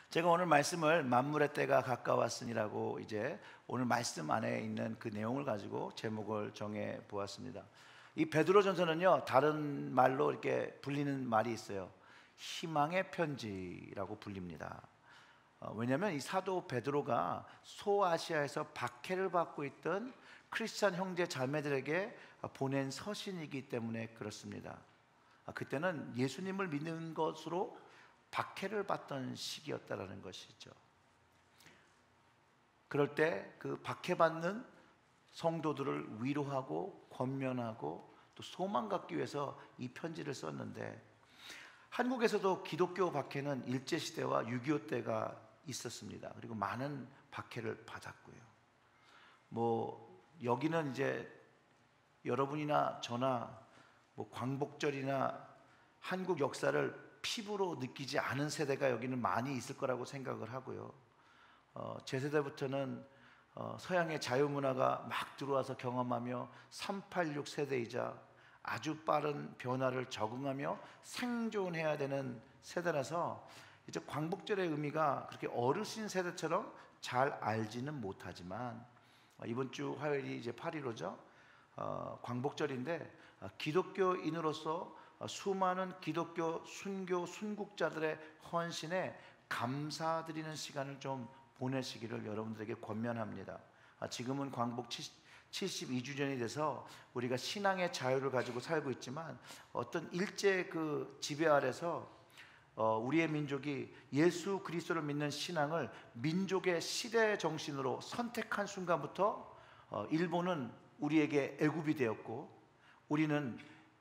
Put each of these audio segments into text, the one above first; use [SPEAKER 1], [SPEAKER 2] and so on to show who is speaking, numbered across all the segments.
[SPEAKER 1] 제가 오늘 말씀을 만물의 때가 가까웠으니라고 이제 오늘 말씀 안에 있는 그 내용을 가지고 제목을 정해 보았습니다. 이 베드로전서는요, 다른 말로 이렇게 불리는 말이 있어요. 희망의 편지라고 불립니다. 왜냐하면 이 사도 베드로가 소아시아에서 박해를 받고 있던 크리스찬 형제 자매들에게 보낸 서신이기 때문에 그렇습니다. 그때는 예수님을 믿는 것으로 박해를 받던 시기였다라는 것이죠. 그럴 때 그 박해받는 성도들을 위로하고 권면하고 또 소망 갖기 위해서 이 편지를 썼는데, 한국에서도 기독교 박해는 일제시대와 6.25 때가 있었습니다. 그리고 많은 박해를 받았고요. 여기는 이제 여러분이나 저나 광복절이나 한국 역사를 피부로 느끼지 않은 세대가 여기는 많이 있을 거라고 생각을 하고요. 제 세대부터는 서양의 자유문화가 막 들어와서 경험하며 386 세대이자 아주 빠른 변화를 적응하며 생존해야 되는 세대라서 이제 광복절의 의미가 그렇게 어르신 세대처럼 잘 알지는 못하지만, 이번 주 화요일이 이제 8.15죠. 광복절인데 기독교인으로서 수많은 기독교 순교 순국자들의 헌신에 감사드리는 시간을 좀 보내시기를 여러분들에게 권면합니다. 지금은 광복 72주년이 돼서 우리가 신앙의 자유를 가지고 살고 있지만, 어떤 일제 그 지배 아래서 우리의 민족이 예수 그리스도를 믿는 신앙을 민족의 시대 정신으로 선택한 순간부터 일본은 우리에게 애굽이 되었고, 우리는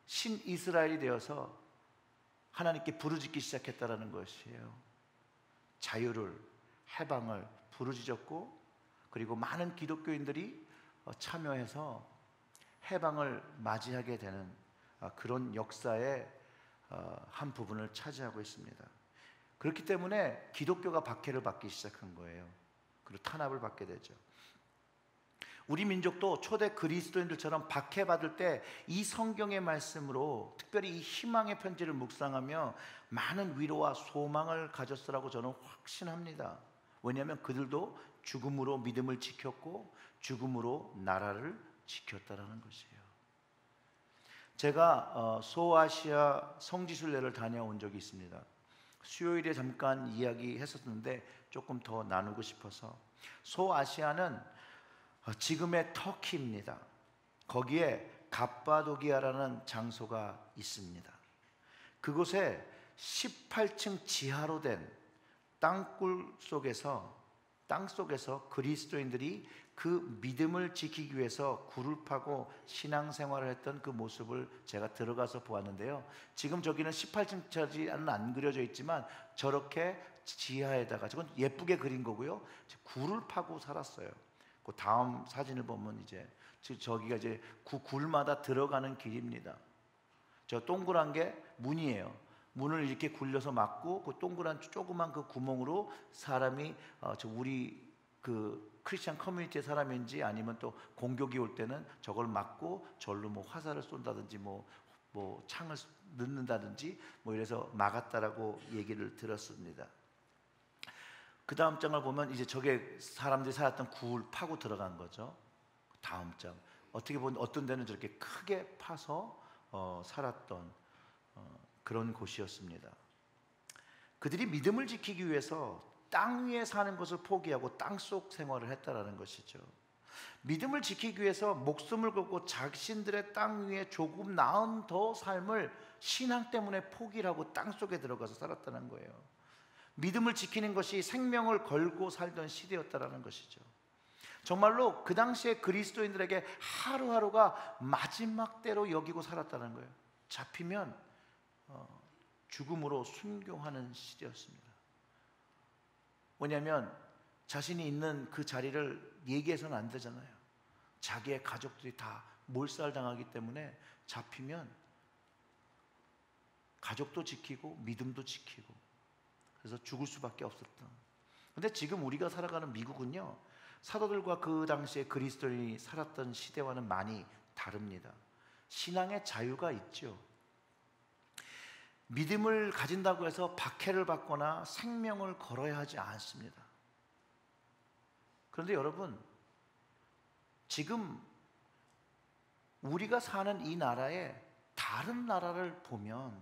[SPEAKER 1] 신이스라엘이 되어서 하나님께 부르짖기 시작했다라는 것이에요. 자유를, 해방을 부르짖었고, 그리고 많은 기독교인들이 참여해서 해방을 맞이하게 되는 그런 역사의 한 부분을 차지하고 있습니다. 그렇기 때문에 기독교가 박해를 받기 시작한 거예요. 그리고 탄압을 받게 되죠. 우리 민족도 초대 그리스도인들처럼 박해받을 때 이 성경의 말씀으로, 특별히 이 희망의 편지를 묵상하며 많은 위로와 소망을 가졌으라고 저는 확신합니다. 왜냐하면 그들도 죽음으로 믿음을 지켰고 죽음으로 나라를 지켰다라는 것이에요. 제가 소아시아 성지순례를 다녀온 적이 있습니다. 수요일에 잠깐 이야기했었는데 조금 더 나누고 싶어서, 소아시아는 지금의 터키입니다. 거기에 갑바도기아라는 장소가 있습니다. 그곳에 18층 지하로 된 땅굴 속에서, 땅 속에서 그리스도인들이 그 믿음을 지키기 위해서 굴을 파고 신앙생활을 했던 그 모습을 제가 들어가서 보았는데요. 지금 저기는 18층짜리는 안 그려져 있지만 저렇게 지하에다가, 저건 예쁘게 그린 거고요, 굴을 파고 살았어요. 그 다음 사진을 보면 이제 저기가 이제 굴마다 들어가는 길입니다. 저 동그란 게 문이에요. 문을 이렇게 굴려서 막고 그 동그란 조그만 그 구멍으로 사람이 우리 그 크리스천 커뮤니티의 사람인지 아니면 또 공격이 올 때는 저걸 막고 절로 화살을 쏜다든지 창을 넣는다든지 이래서 막았다라고 얘기를 들었습니다. 그 다음 장을 보면 이제 저게 사람들이 살았던 굴 파고 들어간 거죠. 다음 장, 어떻게 보면 어떤 데는 저렇게 크게 파서 살았던 그런 곳이었습니다. 그들이 믿음을 지키기 위해서 땅 위에 사는 것을 포기하고 땅속 생활을 했다라는 것이죠. 믿음을 지키기 위해서 목숨을 걸고 자신들의 땅 위에 조금 나은 더 삶을 신앙 때문에 포기를 하고 땅속에 들어가서 살았다는 거예요. 믿음을 지키는 것이 생명을 걸고 살던 시대였다라는 것이죠. 정말로 그 당시에 그리스도인들에게 하루하루가 마지막 때로 여기고 살았다는 거예요. 잡히면 죽음으로 순교하는 시대였습니다. 왜냐하면 자신이 있는 그 자리를 얘기해서는 안 되잖아요. 자기의 가족들이 다 몰살당하기 때문에 잡히면 가족도 지키고 믿음도 지키고, 그래서 죽을 수밖에 없었던. 근데 지금 우리가 살아가는 미국은요, 사도들과 그 당시에 그리스도인이 살았던 시대와는 많이 다릅니다. 신앙의 자유가 있죠. 믿음을 가진다고 해서 박해를 받거나 생명을 걸어야 하지 않습니다. 그런데 여러분, 지금 우리가 사는 이 나라에 다른 나라를 보면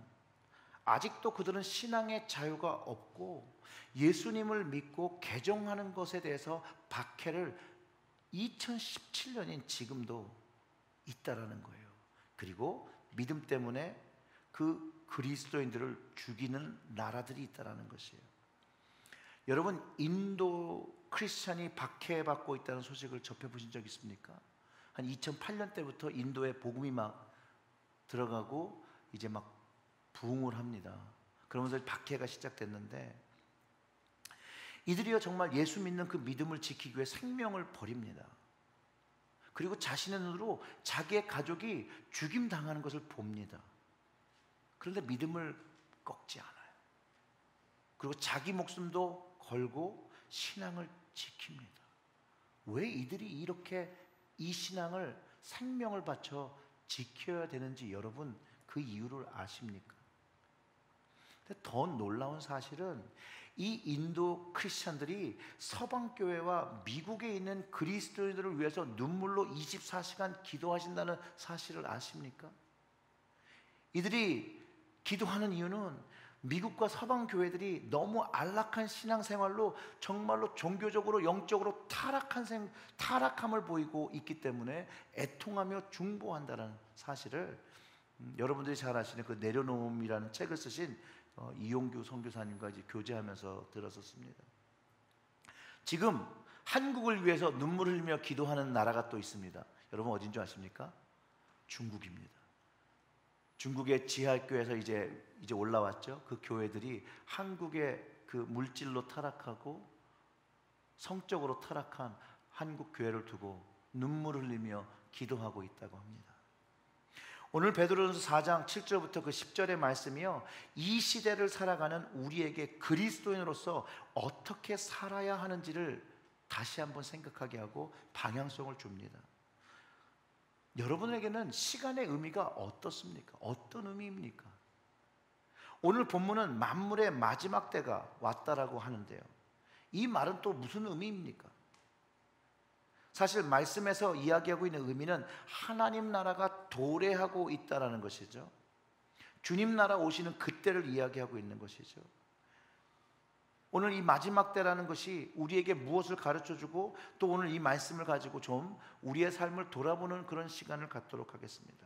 [SPEAKER 1] 아직도 그들은 신앙의 자유가 없고 예수님을 믿고 개종하는 것에 대해서 박해를 2017년인 지금도 있다라는 거예요. 그리고 믿음 때문에 그 그리스도인들을 죽이는 나라들이 있다라는 것이에요. 여러분, 인도 크리스찬이 박해받고 있다는 소식을 접해보신 적 있습니까? 한 2008년 때부터 인도에 복음이 막 들어가고 이제 막 부흥을 합니다. 그러면서 박해가 시작됐는데, 이들이요 정말 예수 믿는 그 믿음을 지키기 위해 생명을 버립니다. 그리고 자신의 눈으로 자기의 가족이 죽임당하는 것을 봅니다. 그런데 믿음을 꺾지 않아요. 그리고 자기 목숨도 걸고 신앙을 지킵니다. 왜 이들이 이렇게 이 신앙을 생명을 바쳐 지켜야 되는지 여러분 그 이유를 아십니까? 근데 더 놀라운 사실은 이 인도 크리스찬들이 서방교회와 미국에 있는 그리스도인들을 위해서 눈물로 24시간 기도하신다는 사실을 아십니까? 이들이 기도하는 이유는 미국과 서방 교회들이 너무 안락한 신앙생활로 정말로 종교적으로 영적으로 타락함을 보이고 있기 때문에 애통하며 중보한다는 사실을 여러분들이 잘 아시는 그 내려놓음이라는 책을 쓰신 이용규 선교사님과 이제 교제하면서 들었었습니다. 지금 한국을 위해서 눈물 흘리며 기도하는 나라가 또 있습니다. 여러분 어딘 줄 아십니까? 중국입니다. 중국의 지하교에서 이제 올라왔죠. 그 교회들이 한국의 그 물질로 타락하고 성적으로 타락한 한국 교회를 두고 눈물 흘리며 기도하고 있다고 합니다. 오늘 베드로전서 4장 7절부터 그 10절의 말씀이요, 이 시대를 살아가는 우리에게 그리스도인으로서 어떻게 살아야 하는지를 다시 한번 생각하게 하고 방향성을 줍니다. 여러분에게는 시간의 의미가 어떻습니까? 어떤 의미입니까? 오늘 본문은 만물의 마지막 때가 왔다라고 하는데요, 이 말은 또 무슨 의미입니까? 사실 말씀에서 이야기하고 있는 의미는 하나님 나라가 도래하고 있다라는 것이죠. 주님 나라 오시는 그때를 이야기하고 있는 것이죠. 오늘 이 마지막 때라는 것이 우리에게 무엇을 가르쳐주고 또 오늘 이 말씀을 가지고 좀 우리의 삶을 돌아보는 그런 시간을 갖도록 하겠습니다.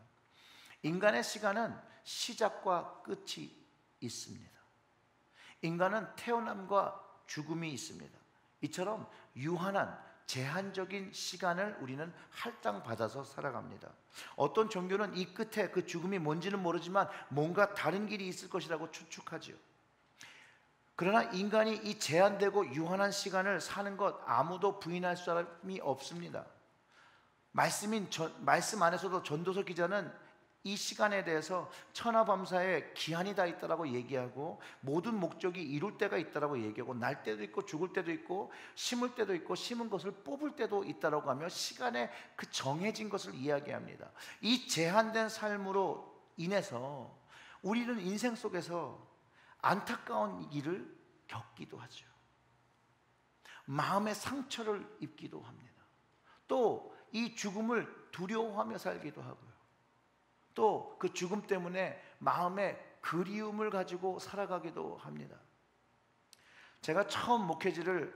[SPEAKER 1] 인간의 시간은 시작과 끝이 있습니다. 인간은 태어남과 죽음이 있습니다. 이처럼 유한한 제한적인 시간을 우리는 할당받아서 살아갑니다. 어떤 종교는 이 끝에 그 죽음이 뭔지는 모르지만 뭔가 다른 길이 있을 것이라고 추측하지요. 그러나 인간이 이 제한되고 유한한 시간을 사는 것 아무도 부인할 사람이 없습니다. 말씀 안에서도 전도서 기자는 이 시간에 대해서 천하밤사에 기한이 다 있다라고 얘기하고 모든 목적이 이룰 때가 있다라고 얘기하고 날 때도 있고 죽을 때도 있고 심을 때도 있고 심은 것을 뽑을 때도 있다라고 하며 시간에 그 정해진 것을 이야기합니다. 이 제한된 삶으로 인해서 우리는 인생 속에서 안타까운 일을 겪기도 하죠. 마음의 상처를 입기도 합니다. 또 이 죽음을 두려워하며 살기도 하고요. 또 그 죽음 때문에 마음에 그리움을 가지고 살아가기도 합니다. 제가 처음 목회지를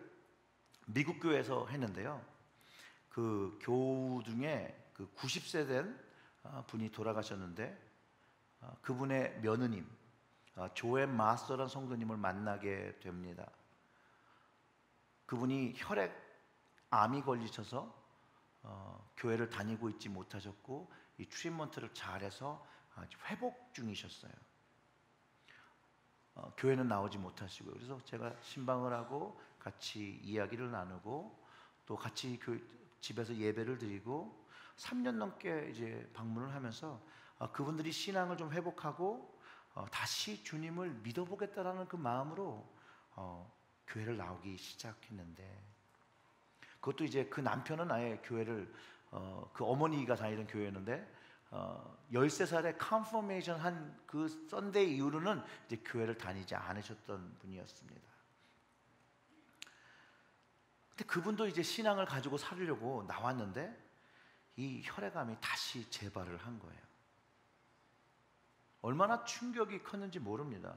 [SPEAKER 1] 미국 교회에서 했는데요, 그 교우 중에 그 90세 된 분이 돌아가셨는데 그분의 며느님 조앤 마스터라는 성도님을 만나게 됩니다. 그분이 혈액암이 걸리셔서 교회를 다니고 있지 못하셨고 이 트리트먼트를 잘해서 회복 중이셨어요. 교회는 나오지 못하시고요. 그래서 제가 신방을 하고 같이 이야기를 나누고 또 같이 집에서 예배를 드리고 3년 넘게 이제 방문을 하면서 그분들이 신앙을 좀 회복하고 다시 주님을 믿어보겠다라는 그 마음으로 교회를 나오기 시작했는데, 그것도 이제 그 남편은 아예 교회를 그 어머니가 다니던 교회였는데 13살에 컨퍼메이션 한 그 썬데이 이후로는 이제 교회를 다니지 않으셨던 분이었습니다. 근데 그분도 이제 신앙을 가지고 살려고 나왔는데 이 혈액암이 다시 재발을 한 거예요. 얼마나 충격이 컸는지 모릅니다.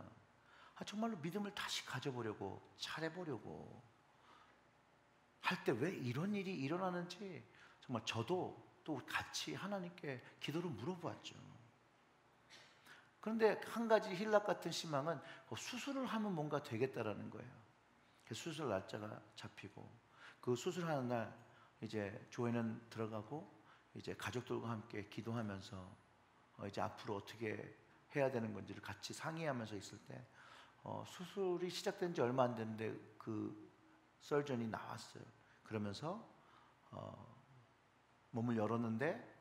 [SPEAKER 1] 정말로 믿음을 다시 가져보려고 잘해보려고 할 때 왜 이런 일이 일어나는지 정말 저도 또 같이 하나님께 기도를 물어보았죠. 그런데 한 가지 힐락 같은 희망은 수술을 하면 뭔가 되겠다라는 거예요. 수술 날짜가 잡히고 그 수술하는 날 이제 조회는 들어가고 이제 가족들과 함께 기도하면서 이제 앞으로 어떻게 해야 되는 건지를 같이 상의하면서 있을 때 수술이 시작된 지 얼마 안 됐는데 그 설전이 나왔어요. 그러면서 몸을 열었는데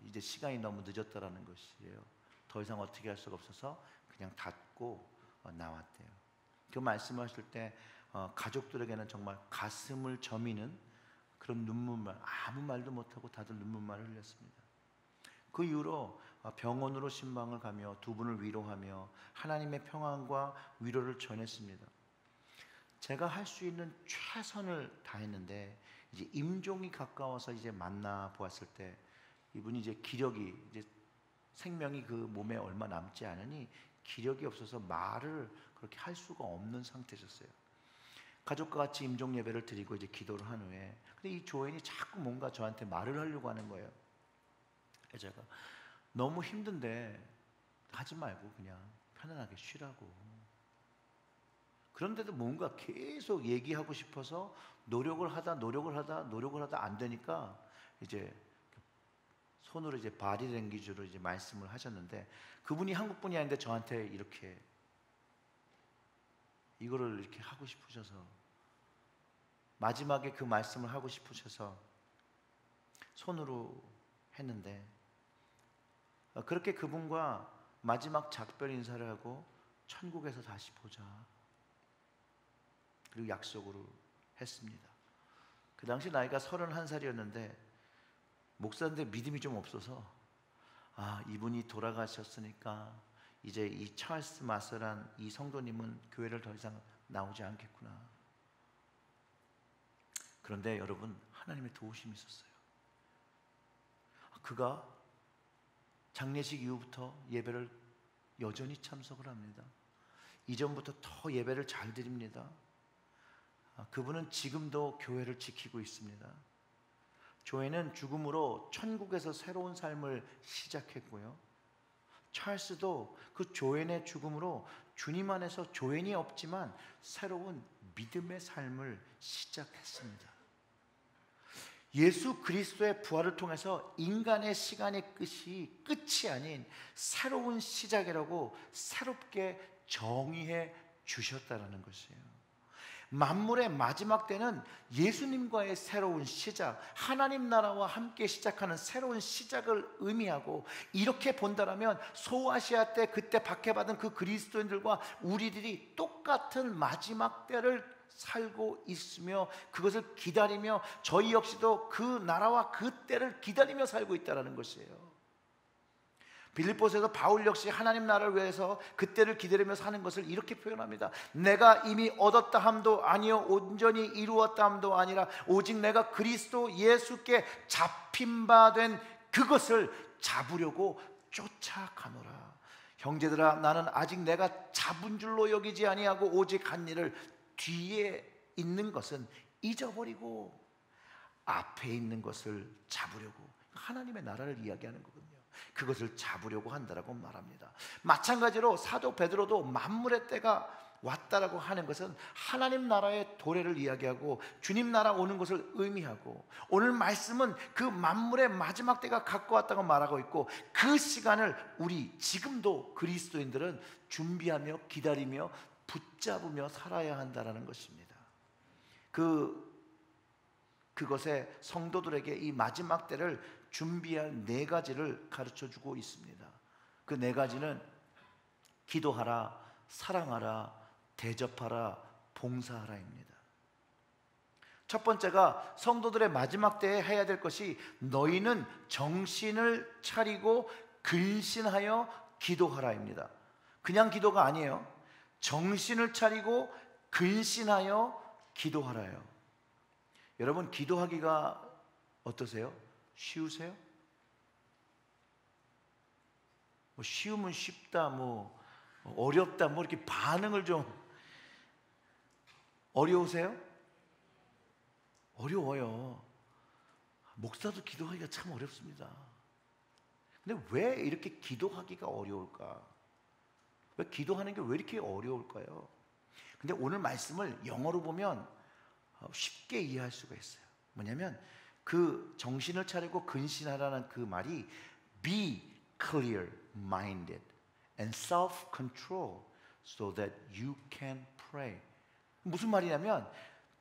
[SPEAKER 1] 이제 시간이 너무 늦었다라는 것이에요. 더 이상 어떻게 할 수가 없어서 그냥 닫고 나왔대요. 그 말씀하실 때 가족들에게는 정말 가슴을 저미는 그런 눈물만, 아무 말도 못하고 다들 눈물만 흘렸습니다. 그 이후로 병원으로 신방을 가며 두 분을 위로하며 하나님의 평안과 위로를 전했습니다. 제가 할 수 있는 최선을 다했는데 이제 임종이 가까워서 이제 만나 보았을 때 이분이 이제 기력이 이제 생명이 그 몸에 얼마 남지 않으니 기력이 없어서 말을 그렇게 할 수가 없는 상태셨어요. 가족과 같이 임종 예배를 드리고 이제 기도를 한 후에 근데 이 조인이 자꾸 뭔가 저한테 말을 하려고 하는 거예요. 제가 너무 힘든데 하지 말고 그냥 편안하게 쉬라고. 그런데도 뭔가 계속 얘기하고 싶어서 노력을 하다 안 되니까 이제 손으로 이제 바디 랭귀지로 이제 말씀을 하셨는데 그분이 한국 분이 아닌데 저한테 이렇게 이거를 이렇게 하고 싶으셔서 마지막에 그 말씀을 하고 싶으셔서 손으로 했는데 그렇게 그분과 마지막 작별 인사를 하고 천국에서 다시 보자 그리고 약속으로 했습니다. 그 당시 나이가 31살이었는데 목사인데 믿음이 좀 없어서 이분이 돌아가셨으니까 이제 이 찰스 마서란 이 성도님은 교회를 더 이상 나오지 않겠구나. 그런데 여러분 하나님의 도우심이 있었어요. 그가 장례식 이후부터 예배를 여전히 참석을 합니다. 이전부터 더 예배를 잘 드립니다. 그분은 지금도 교회를 지키고 있습니다. 조회는 죽음으로 천국에서 새로운 삶을 시작했고요. 찰스도 그 조앤의 죽음으로 주님 안에서 조앤이 없지만 새로운 믿음의 삶을 시작했습니다. 예수 그리스도의 부활을 통해서 인간의 시간의 끝이 아닌 새로운 시작이라고 새롭게 정의해 주셨다는 것이에요. 만물의 마지막 때는 예수님과의 새로운 시작, 하나님 나라와 함께 시작하는 새로운 시작을 의미하고 이렇게 본다면 소아시아 때 그때 박해받은 그 그리스도인들과 우리들이 똑같은 마지막 때를 살고 있으며 그것을 기다리며 저희 역시도 그 나라와 그 때를 기다리며 살고 있다는 것이에요. 빌립보서에서 바울 역시 하나님 나라를 위해서 그때를 기다리며 사는 것을 이렇게 표현합니다. 내가 이미 얻었다 함도 아니요 온전히 이루었다 함도 아니라 오직 내가 그리스도 예수께 잡힌 바 된 그것을 잡으려고 쫓아가노라. 형제들아 나는 아직 내가 잡은 줄로 여기지 아니하고 오직 한 일을 뒤에 있는 것은 잊어버리고 앞에 있는 것을 잡으려고 하나님의 나라를 이야기하는 거거든요. 그것을 잡으려고 한다라고 말합니다. 마찬가지로 사도 베드로도 만물의 때가 왔다라고 하는 것은 하나님 나라의 도래를 이야기하고 주님 나라 오는 것을 의미하고 오늘 말씀은 그 만물의 마지막 때가 갖고 왔다고 말하고 있고 그 시간을 우리 지금도 그리스도인들은 준비하며 기다리며 붙잡으며 살아야 한다라는 것입니다. 그것에 성도들에게 이 마지막 때를 준비할 네 가지를 가르쳐주고 있습니다. 그 네 가지는 기도하라, 사랑하라, 대접하라, 봉사하라입니다. 첫 번째가 성도들의 마지막 때에 해야 될 것이 너희는 정신을 차리고 근신하여 기도하라입니다. 그냥 기도가 아니에요. 정신을 차리고 근신하여 기도하라요. 여러분, 기도하기가 어떠세요? 쉬우세요? 뭐 쉬우면 쉽다, 뭐 어렵다, 뭐 이렇게 반응을 좀 어려우세요? 어려워요. 목사도 기도하기가 참 어렵습니다. 근데 왜 이렇게 기도하기가 어려울까? 왜 기도하는 게 왜 이렇게 어려울까요? 근데 오늘 말씀을 영어로 보면 쉽게 이해할 수가 있어요. 뭐냐면 그 정신을 차리고 근신하라는 그 말이 be clear minded and self control so that you can pray. 무슨 말이냐면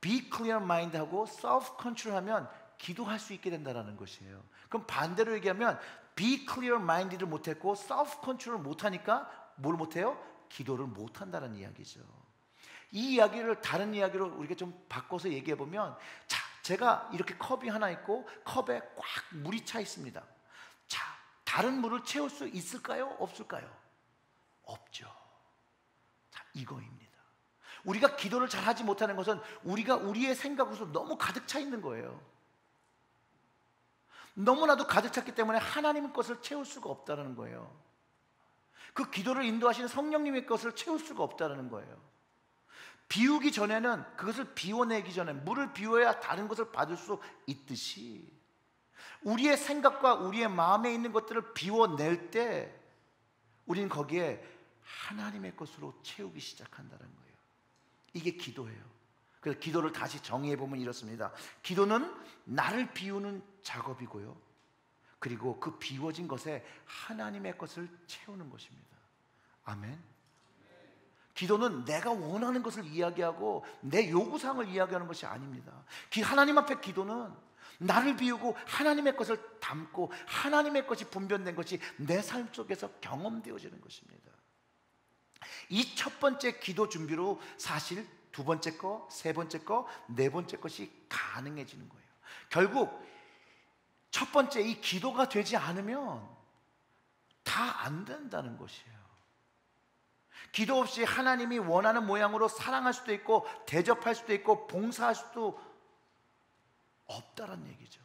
[SPEAKER 1] be clear mind 하고 self control 하면 기도할 수 있게 된다는 것이에요. 그럼 반대로 얘기하면 be clear minded를 못했고 self control을 못하니까 뭘 못해요? 기도를 못한다는 이야기죠. 이 이야기를 다른 이야기로 우리가 좀 바꿔서 얘기해 보면, 자, 제가 이렇게 컵이 하나 있고 컵에 꽉 물이 차 있습니다. 자, 다른 물을 채울 수 있을까요? 없을까요? 없죠. 자, 이거입니다. 우리가 기도를 잘 하지 못하는 것은 우리가 우리의 생각으로 너무 가득 차 있는 거예요. 너무나도 가득 찼기 때문에 하나님의 것을 채울 수가 없다는 거예요. 그 기도를 인도하시는 성령님의 것을 채울 수가 없다는 거예요. 비우기 전에는, 그것을 비워내기 전에 물을 비워야 다른 것을 받을 수 있듯이 우리의 생각과 우리의 마음에 있는 것들을 비워낼 때 우리는 거기에 하나님의 것으로 채우기 시작한다는 거예요. 이게 기도예요. 그래서 기도를 다시 정의해 보면 이렇습니다. 기도는 나를 비우는 작업이고요, 그리고 그 비워진 것에 하나님의 것을 채우는 것입니다. 아멘. 기도는 내가 원하는 것을 이야기하고 내 요구사항을 이야기하는 것이 아닙니다. 하나님 앞에 기도는 나를 비우고 하나님의 것을 담고 하나님의 것이 분별된 것이 내 삶 속에서 경험되어지는 것입니다. 이 첫 번째 기도 준비로 사실 두 번째 거, 세 번째 거, 네 번째 것이 가능해지는 거예요. 결국 첫 번째 이 기도가 되지 않으면 다 안 된다는 것이에요. 기도 없이 하나님이 원하는 모양으로 사랑할 수도 있고 대접할 수도 있고 봉사할 수도 없다는 얘기죠.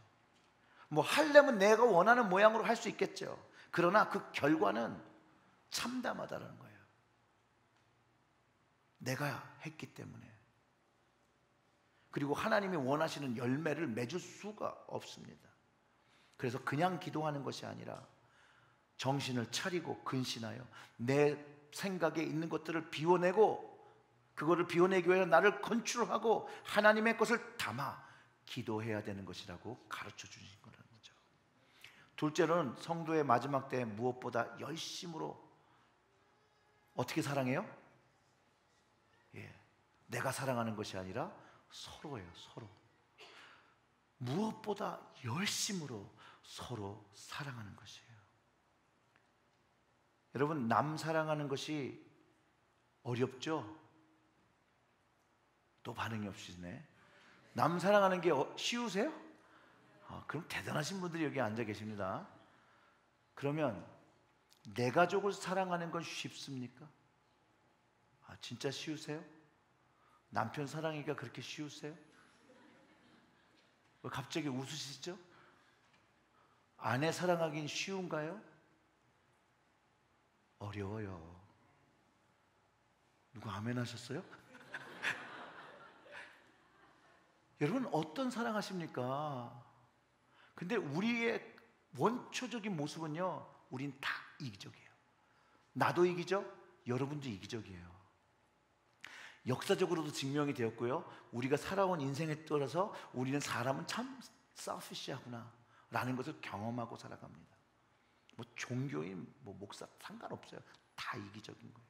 [SPEAKER 1] 뭐 하려면 내가 원하는 모양으로 할 수 있겠죠. 그러나 그 결과는 참담하다는 거예요. 내가 했기 때문에. 그리고 하나님이 원하시는 열매를 맺을 수가 없습니다. 그래서 그냥 기도하는 것이 아니라 정신을 차리고 근신하여 내 생각에 있는 것들을 비워내고, 그거를 비워내기 위해서 나를 컨트롤하고 하나님의 것을 담아 기도해야 되는 것이라고 가르쳐 주신 거라는 거죠. 둘째로는 성도의 마지막 때 무엇보다 열심으로 어떻게 사랑해요? 내가 사랑하는 것이 아니라 서로예요. 서로. 무엇보다 열심으로 서로 사랑하는 것이에요. 여러분, 남 사랑하는 것이 어렵죠? 또 반응이 없으시네. 남 사랑하는 게 쉬우세요? 그럼 대단하신 분들이 여기 앉아 계십니다. 그러면 내 가족을 사랑하는 건 쉽습니까? 진짜 쉬우세요? 남편 사랑하기가 그렇게 쉬우세요? 왜 갑자기 웃으시죠? 아내 사랑하긴 쉬운가요? 어려워요. 누구 아멘 하셨어요? 여러분, 어떤 사랑하십니까? 근데 우리의 원초적인 모습은요, 우린 다 이기적이에요. 나도 이기적, 여러분도 이기적이에요. 역사적으로도 증명이 되었고요, 우리가 살아온 인생에 따라서 우리는 사람은 참 selfish하구나 라는 것을 경험하고 살아갑니다. 뭐 종교인, 뭐 목사 상관없어요. 다 이기적인 거예요.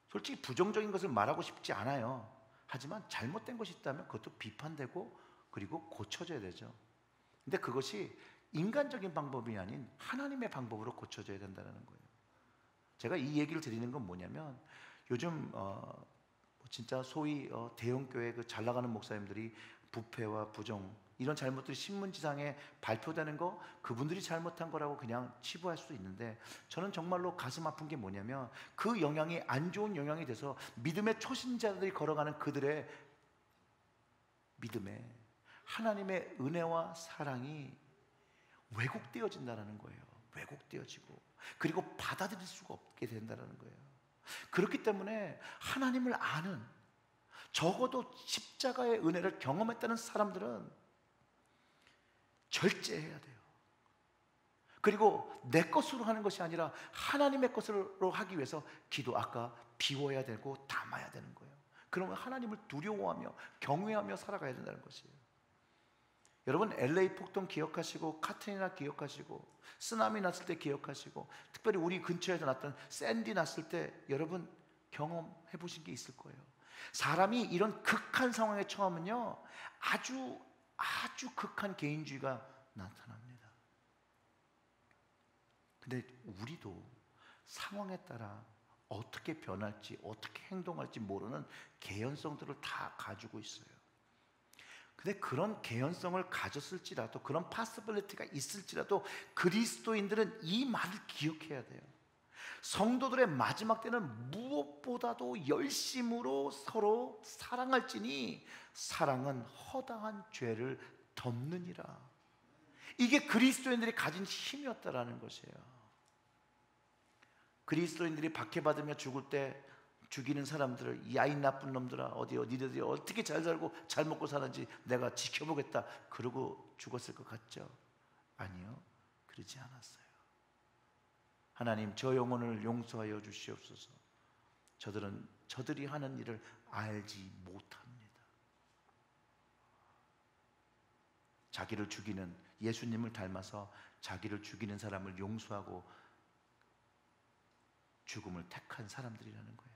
[SPEAKER 1] 솔직히 부정적인 것을 말하고 싶지 않아요. 하지만 잘못된 것이 있다면 그것도 비판되고 그리고 고쳐져야 되죠. 근데 그것이 인간적인 방법이 아닌 하나님의 방법으로 고쳐져야 된다는 거예요. 제가 이 얘기를 드리는 건 뭐냐면, 요즘 진짜 소위 대형교회 그 잘 나가는 목사님들이 부패와 부정, 이런 잘못들이 신문지상에 발표되는 거 그분들이 잘못한 거라고 그냥 치부할 수도 있는데, 저는 정말로 가슴 아픈 게 뭐냐면 그 영향이 안 좋은 영향이 돼서 믿음의 초신자들이 걸어가는 그들의 믿음에 하나님의 은혜와 사랑이 왜곡되어진다는 거예요. 왜곡되어지고, 그리고 받아들일 수가 없게 된다는 거예요. 그렇기 때문에 하나님을 아는, 적어도 십자가의 은혜를 경험했다는 사람들은 절제해야 돼요. 그리고 내 것으로 하는 것이 아니라 하나님의 것으로 하기 위해서 아까 비워야 되고 담아야 되는 거예요. 그러면 하나님을 두려워하며 경외하며 살아가야 된다는 것이에요. 여러분, LA 폭동 기억하시고, 카트리나 기억하시고, 쓰나미 났을 때 기억하시고, 특별히 우리 근처에서 났던 샌디 났을 때 여러분 경험해 보신 게 있을 거예요. 사람이 이런 극한 상황에 처하면요, 아주 극한 개인주의가 나타납니다. 근데 우리도 상황에 따라 어떻게 변할지, 어떻게 행동할지 모르는 개연성들을 다 가지고 있어요. 근데 그런 개연성을 가졌을지라도, 그런 파서빌리티가 있을지라도 그리스도인들은 이 말을 기억해야 돼요. 성도들의 마지막 때는 무엇보다도 열심으로 서로 사랑할지니 사랑은 허다한 죄를 덮느니라. 이게 그리스도인들이 가진 힘이었다라는 것이에요. 그리스도인들이 박해받으며 죽을 때 죽이는 사람들을, 야 이 나쁜 놈들아, 니들이 어떻게 잘 살고 잘 먹고 사는지 내가 지켜보겠다 그러고 죽었을 것 같죠? 아니요, 그러지 않았어요. 하나님, 저 영혼을 용서하여 주시옵소서. 저들이 하는 일을 알지 못합니다. 자기를 죽이는, 예수님을 닮아서 자기를 죽이는 사람을 용서하고 죽음을 택한 사람들이라는 거예요.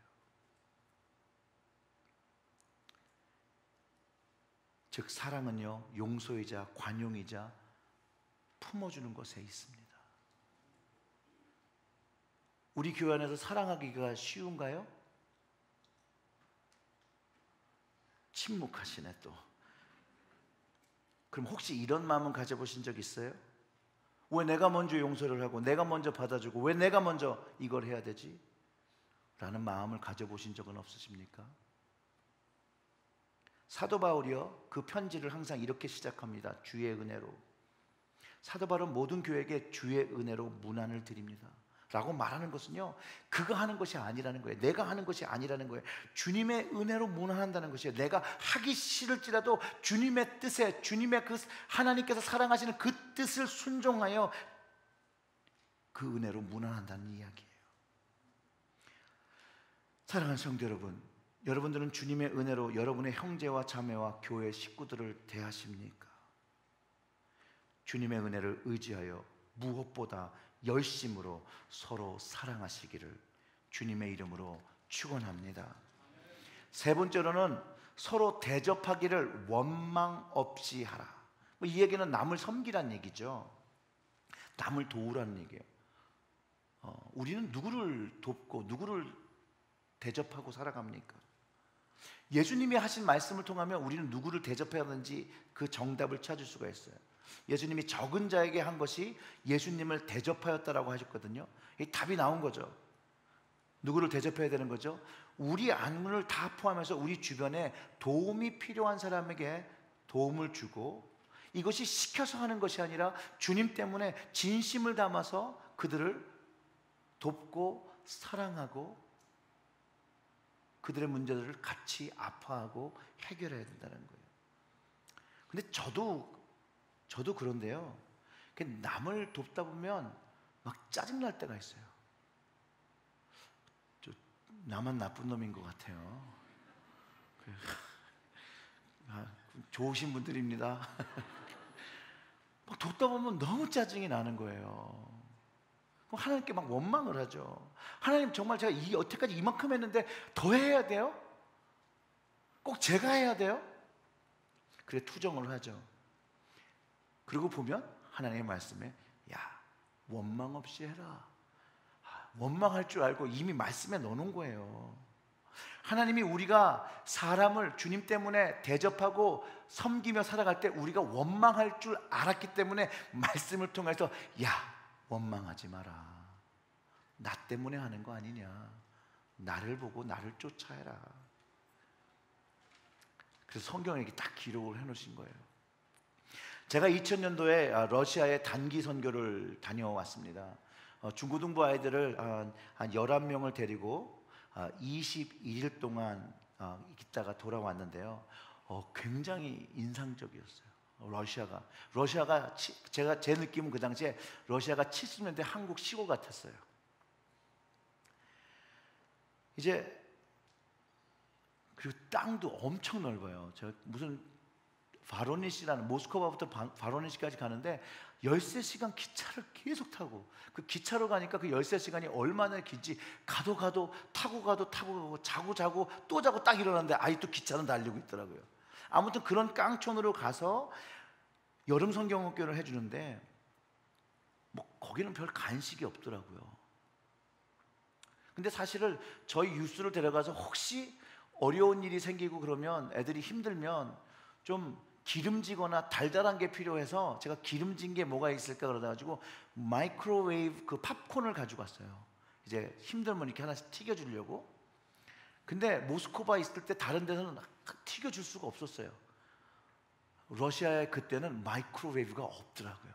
[SPEAKER 1] 즉 사랑은요, 용서이자 관용이자 품어주는 것에 있습니다. 우리 교회 안에서 사랑하기가 쉬운가요? 침묵하시네 또. 그럼 혹시 이런 마음은 가져보신 적 있어요? 왜 내가 먼저 용서를 하고 내가 먼저 받아주고 왜 내가 먼저 이걸 해야 되지? 라는 마음을 가져보신 적은 없으십니까? 사도 바울이요, 그 편지를 항상 이렇게 시작합니다. 주의 은혜로. 사도 바울은 모든 교회에게 주의 은혜로 문안을 드립니다 라고 말하는 것은요, 그가 하는 것이 아니라는 거예요. 내가 하는 것이 아니라는 거예요. 주님의 은혜로 문안한다는 것이에요. 내가 하기 싫을지라도 주님의 뜻에, 주님의 그 하나님께서 사랑하시는 그 뜻을 순종하여 그 은혜로 문안한다는 이야기예요. 사랑하는 성도 여러분, 여러분들은 주님의 은혜로 여러분의 형제와 자매와 교회 식구들을 대하십니까? 주님의 은혜를 의지하여 무엇보다 열심으로 서로 사랑하시기를 주님의 이름으로 축원합니다. 세 번째로는 서로 대접하기를 원망 없이 하라. 이 얘기는 남을 섬기라는 얘기죠. 남을 도우라는 얘기예요. 우리는 누구를 돕고 누구를 대접하고 살아갑니까? 예수님이 하신 말씀을 통하면 우리는 누구를 대접해야 하는지 그 정답을 찾을 수가 있어요. 예수님이 적은 자에게 한 것이 예수님을 대접하였다라고 하셨거든요. 이 답이 나온 거죠. 누구를 대접해야 되는 거죠? 우리 안문을 다 포함해서 우리 주변에 도움이 필요한 사람에게 도움을 주고, 이것이 시켜서 하는 것이 아니라 주님 때문에 진심을 담아서 그들을 돕고 사랑하고 그들의 문제들을 같이 아파하고 해결해야 된다는 거예요. 근데 저도 그런데요, 남을 돕다 보면 막 짜증날 때가 있어요. 나만 나쁜 놈인 것 같아요. 좋으신 분들입니다. 막 돕다 보면 너무 짜증이 나는 거예요. 하나님께 막 원망을 하죠. 하나님, 정말 제가 여태까지 이만큼 했는데 더 해야 돼요? 꼭 제가 해야 돼요? 그래 투정을 하죠. 그리고 보면 하나님의 말씀에, 야, 원망 없이 해라. 원망할 줄 알고 이미 말씀에 넣어놓은 거예요. 하나님이 우리가 사람을 주님 때문에 대접하고 섬기며 살아갈 때 우리가 원망할 줄 알았기 때문에 말씀을 통해서 야, 원망하지 마라. 나 때문에 하는 거 아니냐. 나를 보고 나를 쫓아해라. 그래서 성경에 이렇게 딱 기록을 해놓으신 거예요. 제가 2000년도에 러시아에 단기 선교를 다녀왔습니다. 중고등부 아이들을 한 11명을 데리고 21일 동안 있다가 돌아왔는데요. 굉장히 인상적이었어요. 러시아가 제 느낌은 그 당시에 러시아가 70년대 한국 시골 같았어요. 이제 그리고 땅도 엄청 넓어요. 제가 무슨 바로니시라는 모스크바부터 바로니시까지 가는데 13시간 기차를 계속 타고, 그 기차로 가니까 그 13시간이 얼마나 긴지 가도 타고 가고 자고 또 자고 딱 일어났는데 아직도 기차는 달리고 있더라고요. 아무튼 그런 깡촌으로 가서 여름 성경학교를 해주는데 뭐 거기는 별 간식이 없더라고요. 근데 사실은 저희 유스를 데려가서 혹시 어려운 일이 생기고 그러면 애들이 힘들면 좀 기름지거나 달달한 게 필요해서 제가 기름진 게 뭐가 있을까 그러다 가지고 마이크로웨이브 그 팝콘을 가지고 왔어요. 이제 힘들면 이렇게 하나씩 튀겨주려고. 근데 모스크바 있을 때 다른 데서는 튀겨줄 수가 없었어요. 러시아에 그때는 마이크로웨이브가 없더라고요.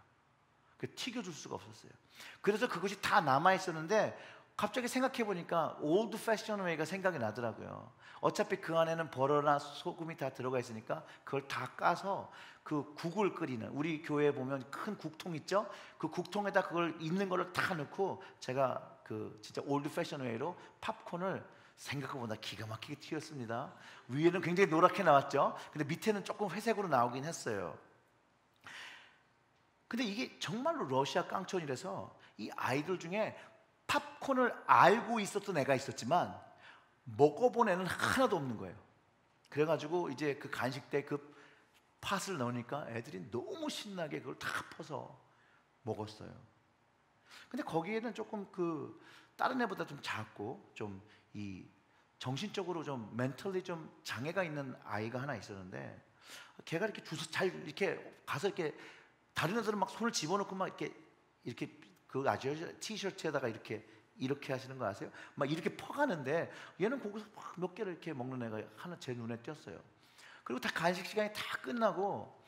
[SPEAKER 1] 튀겨줄 수가 없었어요. 그래서 그것이 다 남아 있었는데 갑자기 생각해 보니까 올드 패션 웨이가 생각이 나더라고요. 어차피 그 안에는 버터나 소금이 다 들어가 있으니까 그걸 다 까서 그 국을 끓이는, 우리 교회에 보면 큰 국통 있죠? 그 국통에다 그걸 있는 거를 다 넣고 제가 그 진짜 올드 패션 웨이로 팝콘을 생각보다 기가 막히게 튀었습니다. 위에는 굉장히 노랗게 나왔죠. 근데 밑에는 조금 회색으로 나오긴 했어요. 근데 이게 정말로 러시아 깡촌이라서 이 아이들 중에 팝콘을 알고 있었던 애가 있었지만 먹어본 애는 하나도 없는 거예요. 그래가지고 이제 그 간식 때 그 팥을 넣으니까 애들이 너무 신나게 그걸 다 퍼서 먹었어요. 근데 거기에는 조금 그 다른 애보다 좀 작고 좀 이 정신적으로 좀 멘털리 좀 장애가 있는 아이가 하나 있었는데, 걔가 이렇게 주워 잘 이렇게 가서 이렇게 다른 애들은 막 손을 집어넣고 막 이렇게 그 아시죠? 티셔츠에다가 이렇게 하시는 거 아세요? 막 이렇게 퍼가는데 얘는 거기서 막 몇 개를 이렇게 먹는 애가 하나 제 눈에 띄었어요. 그리고 다 간식 시간이 다 끝나고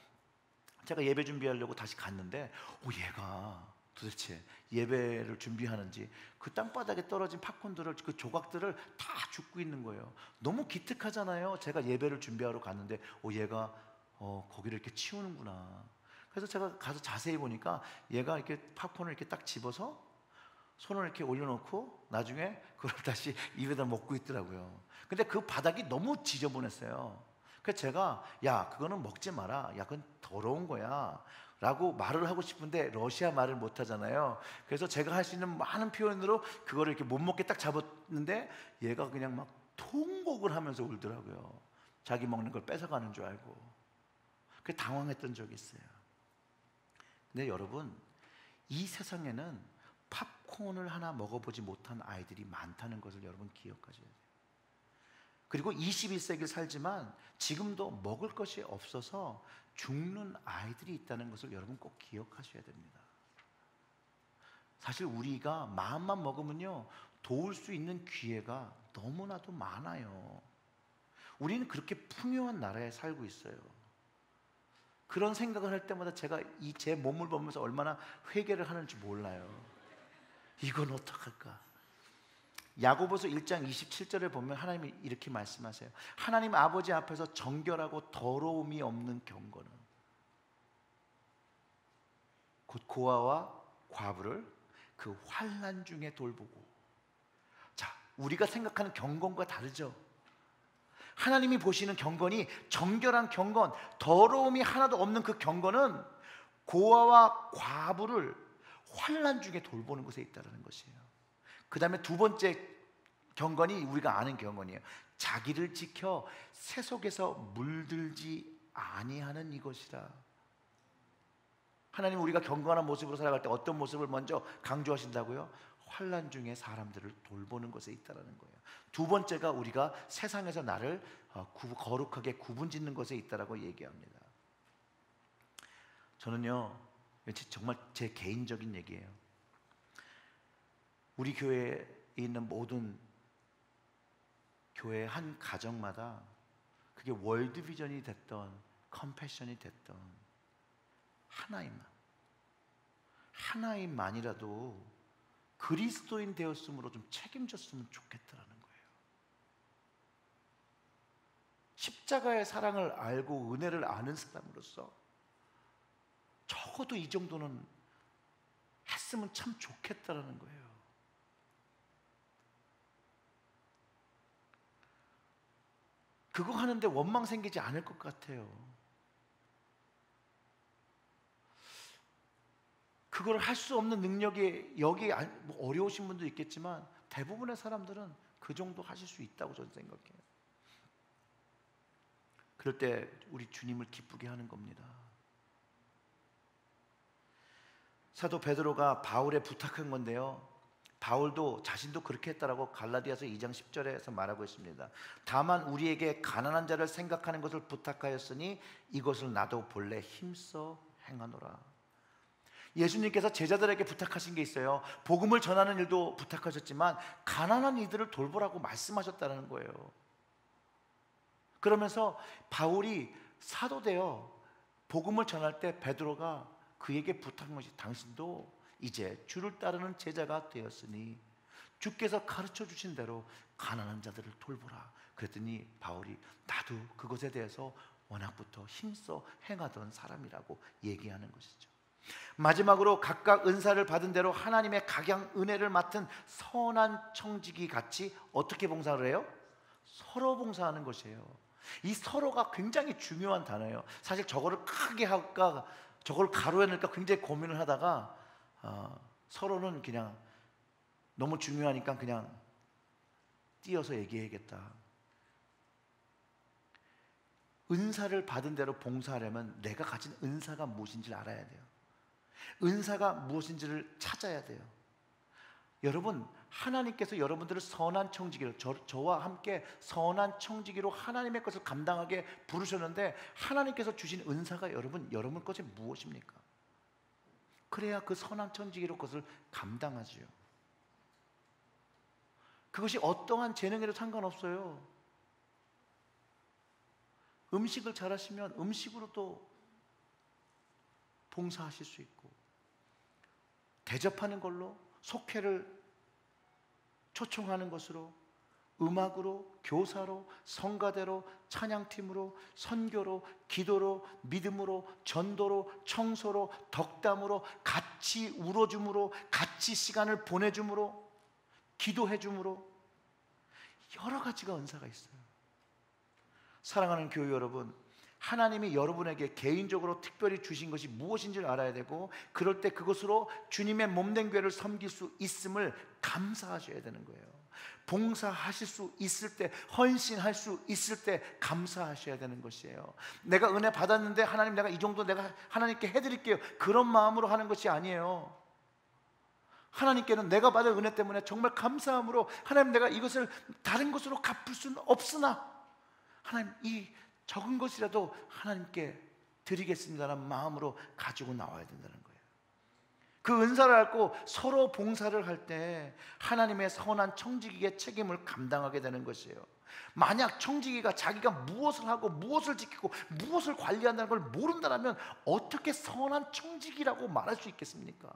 [SPEAKER 1] 제가 예배 준비하려고 다시 갔는데 얘가 도대체 예배를 준비하는지 그 땅바닥에 떨어진 팝콘들을, 그 조각들을 다 줍고 있는 거예요. 너무 기특하잖아요. 제가 예배를 준비하러 갔는데 얘가 거기를 이렇게 치우는구나. 그래서 제가 가서 자세히 보니까 얘가 이렇게 팝콘을 이렇게 딱 집어서 손을 이렇게 올려놓고 나중에 그걸 다시 입에다 먹고 있더라고요. 근데 그 바닥이 너무 지저분했어요. 그래서 제가 야, 그거는 먹지 마라. 야, 그건 더러운 거야 라고 말을 하고 싶은데 러시아 말을 못 하잖아요. 그래서 제가 할 수 있는 많은 표현으로 그거를 이렇게 못 먹게 딱 잡았는데 얘가 그냥 막 통곡을 하면서 울더라고요. 자기 먹는 걸 뺏어가는 줄 알고. 그래서 당황했던 적이 있어요. 근데 여러분, 이 세상에는 팝콘을 하나 먹어보지 못한 아이들이 많다는 것을 여러분 기억하셔야 돼요. 그리고 21세기를 살지만 지금도 먹을 것이 없어서 죽는 아이들이 있다는 것을 여러분 꼭 기억하셔야 됩니다. 사실 우리가 마음만 먹으면요, 도울 수 있는 기회가 너무나도 많아요. 우리는 그렇게 풍요한 나라에 살고 있어요. 그런 생각을 할 때마다 제가 제 몸을 보면서 얼마나 회개를 하는지 몰라요. 이건 어떡할까? 야고보서 1장 27절에 보면 하나님이 이렇게 말씀하세요. 하나님 아버지 앞에서 정결하고 더러움이 없는 경건은 곧 고아와 과부를 그 환난 중에 돌보고. 자, 우리가 생각하는 경건과 다르죠. 하나님이 보시는 경건이 정결한 경건, 더러움이 하나도 없는 그 경건은 고아와 과부를 환난 중에 돌보는 곳에 있다는 것이에요. 그 다음에 두 번째 경건이 우리가 아는 경건이에요. 자기를 지켜 새 속에서 물들지 아니하는 이것이라. 하나님, 우리가 경건한 모습으로 살아갈 때 어떤 모습을 먼저 강조하신다고요? 환난 중에 사람들을 돌보는 것에 있다라는 거예요. 두 번째가 우리가 세상에서 나를 거룩하게 구분짓는 것에 있다라고 얘기합니다. 저는요, 정말 제 개인적인 얘기예요. 우리 교회에 있는 모든 교회 한 가정마다 그게 월드비전이 됐던 컴패션이 됐던 하나님만이라도 그리스도인 되었으므로 좀 책임졌으면 좋겠다라는 거예요. 십자가의 사랑을 알고 은혜를 아는 사람으로서 적어도 이 정도는 했으면 참 좋겠다라는 거예요. 그거 하는데 원망 생기지 않을 것 같아요. 그걸 할 수 없는 능력이 여기 어려우신 분도 있겠지만 대부분의 사람들은 그 정도 하실 수 있다고 저는 생각해요. 그럴 때 우리 주님을 기쁘게 하는 겁니다. 사도 베드로가 바울에 부탁한 건데요, 바울도 자신도 그렇게 했다라고 갈라디아서 2장 10절에서 말하고 있습니다. 다만 우리에게 가난한 자를 생각하는 것을 부탁하였으니 이것을 나도 본래 힘써 행하노라. 예수님께서 제자들에게 부탁하신 게 있어요. 복음을 전하는 일도 부탁하셨지만 가난한 이들을 돌보라고 말씀하셨다는 거예요. 그러면서 바울이 사도 되어 복음을 전할 때 베드로가 그에게 부탁한 것이 당신도 이제 주를 따르는 제자가 되었으니 주께서 가르쳐 주신 대로 가난한 자들을 돌보라. 그랬더니 바울이 나도 그것에 대해서 워낙부터 힘써 행하던 사람이라고 얘기하는 것이죠. 마지막으로 각각 은사를 받은 대로 하나님의 각양 은혜를 맡은 선한 청지기 같이 어떻게 봉사를 해요? 서로 봉사하는 것이에요. 이 서로가 굉장히 중요한 단어예요. 사실 저거를 크게 할까 저걸 가로에 넣을까 굉장히 고민을 하다가 서로는 그냥 너무 중요하니까 그냥 띄어서 얘기해야겠다. 은사를 받은 대로 봉사하려면 내가 가진 은사가 무엇인지를 알아야 돼요. 은사가 무엇인지를 찾아야 돼요. 여러분, 하나님께서 여러분들을 선한 청지기로 저와 함께 선한 청지기로 하나님의 것을 감당하게 부르셨는데 하나님께서 주신 은사가 여러분 것이 무엇입니까? 그래야 그 선한 청지기로 그것을 감당하지요. 그것이 어떠한 재능에도 상관없어요. 음식을 잘하시면 음식으로도 봉사하실 수 있고, 대접하는 걸로, 속회를 초청하는 것으로, 음악으로, 교사로, 성가대로, 찬양팀으로, 선교로, 기도로, 믿음으로, 전도로, 청소로, 덕담으로, 같이 울어줌으로, 같이 시간을 보내줌으로, 기도해줌으로, 여러 가지가 은사가 있어요. 사랑하는 교회 여러분, 하나님이 여러분에게 개인적으로 특별히 주신 것이 무엇인지를 알아야 되고, 그럴 때 그것으로 주님의 몸된 교회를 섬길 수 있음을 감사하셔야 되는 거예요. 봉사하실 수 있을 때, 헌신할 수 있을 때 감사하셔야 되는 것이에요. 내가 은혜 받았는데 하나님 내가 이 정도 내가 하나님께 해드릴게요, 그런 마음으로 하는 것이 아니에요. 하나님께는 내가 받은 은혜 때문에 정말 감사함으로, 하나님 내가 이것을 다른 것으로 갚을 수는 없으나 하나님 이 적은 것이라도 하나님께 드리겠습니다라는 마음으로 가지고 나와야 된다는 거예요. 그 은사를 알고 서로 봉사를 할 때 하나님의 선한 청지기의 책임을 감당하게 되는 것이에요. 만약 청지기가 자기가 무엇을 하고 무엇을 지키고 무엇을 관리한다는 걸 모른다면 어떻게 선한 청지기라고 말할 수 있겠습니까?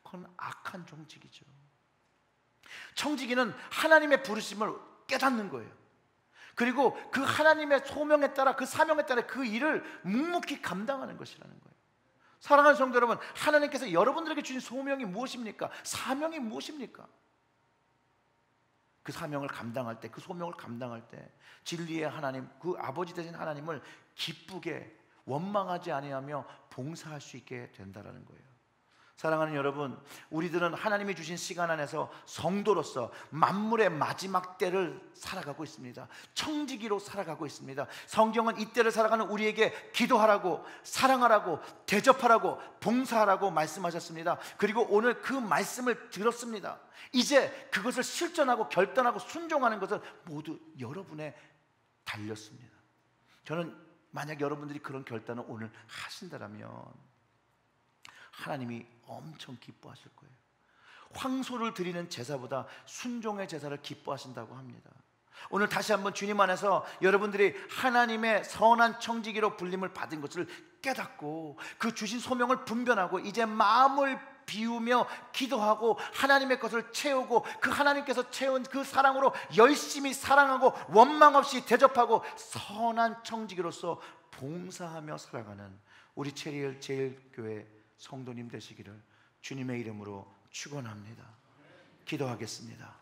[SPEAKER 1] 그건 악한 청지기죠. 청지기는 하나님의 부르심을 깨닫는 거예요. 그리고 그 하나님의 소명에 따라, 그 사명에 따라 그 일을 묵묵히 감당하는 것이라는 거예요. 사랑하는 성도 여러분, 하나님께서 여러분들에게 주신 소명이 무엇입니까? 사명이 무엇입니까? 그 사명을 감당할 때, 그 소명을 감당할 때 진리의 하나님, 그 아버지 되신 하나님을 기쁘게 원망하지 아니하며 봉사할 수 있게 된다라는 거예요. 사랑하는 여러분, 우리들은 하나님이 주신 시간 안에서 성도로서 만물의 마지막 때를 살아가고 있습니다. 청지기로 살아가고 있습니다. 성경은 이 때를 살아가는 우리에게 기도하라고, 사랑하라고, 대접하라고, 봉사하라고 말씀하셨습니다. 그리고 오늘 그 말씀을 들었습니다. 이제 그것을 실천하고 결단하고 순종하는 것은 모두 여러분에 달렸습니다. 저는 만약 여러분들이 그런 결단을 오늘 하신다면 하나님이 엄청 기뻐하실 거예요. 황소를 드리는 제사보다 순종의 제사를 기뻐하신다고 합니다. 오늘 다시 한번 주님 안에서 여러분들이 하나님의 선한 청지기로 불림을 받은 것을 깨닫고 그 주신 소명을 분별하고 이제 마음을 비우며 기도하고 하나님의 것을 채우고 그 하나님께서 채운 그 사랑으로 열심히 사랑하고 원망 없이 대접하고 선한 청지기로서 봉사하며 살아가는 우리 체리엘 제일교회 성도님 되시기를 주님의 이름으로 축원합니다. 기도하겠습니다.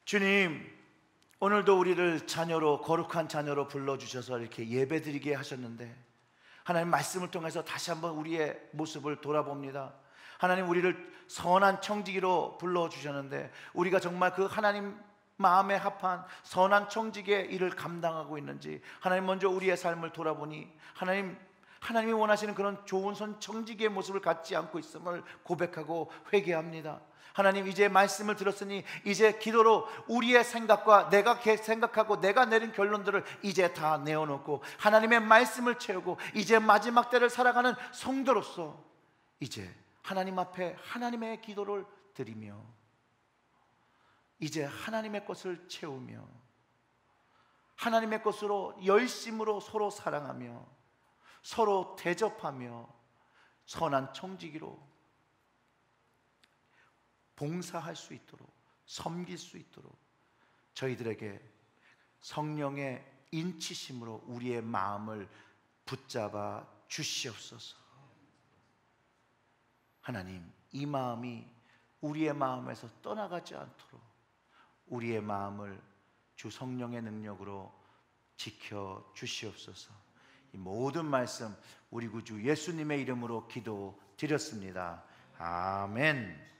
[SPEAKER 1] 주님, 오늘도 우리를 자녀로, 거룩한 자녀로 불러주셔서 이렇게 예배드리게 하셨는데 하나님 말씀을 통해서 다시 한번 우리의 모습을 돌아봅니다. 하나님, 우리를 선한 청지기로 불러주셨는데 우리가 정말 그 하나님 마음에 합한 선한 청지기의 일을 감당하고 있는지 하나님 먼저 우리의 삶을 돌아보니 하나님이 원하시는 그런 좋은 청지기의 모습을 갖지 않고 있음을 고백하고 회개합니다. 하나님, 이제 말씀을 들었으니 이제 기도로 우리의 생각과 내가 생각하고 내가 내린 결론들을 이제 다 내어놓고 하나님의 말씀을 채우고 이제 마지막 때를 살아가는 성도로서 이제 하나님 앞에 하나님의 기도를 드리며 이제 하나님의 것을 채우며 하나님의 것으로 열심으로 서로 사랑하며 서로 대접하며 선한 청지기로 봉사할 수 있도록 섬길 수 있도록 저희들에게 성령의 인치심으로 우리의 마음을 붙잡아 주시옵소서. 하나님, 이 마음이 우리의 마음에서 떠나가지 않도록 우리의 마음을 주 성령의 능력으로 지켜 주시옵소서. 이 모든 말씀 우리 구주 예수님의 이름으로 기도드렸습니다. 아멘.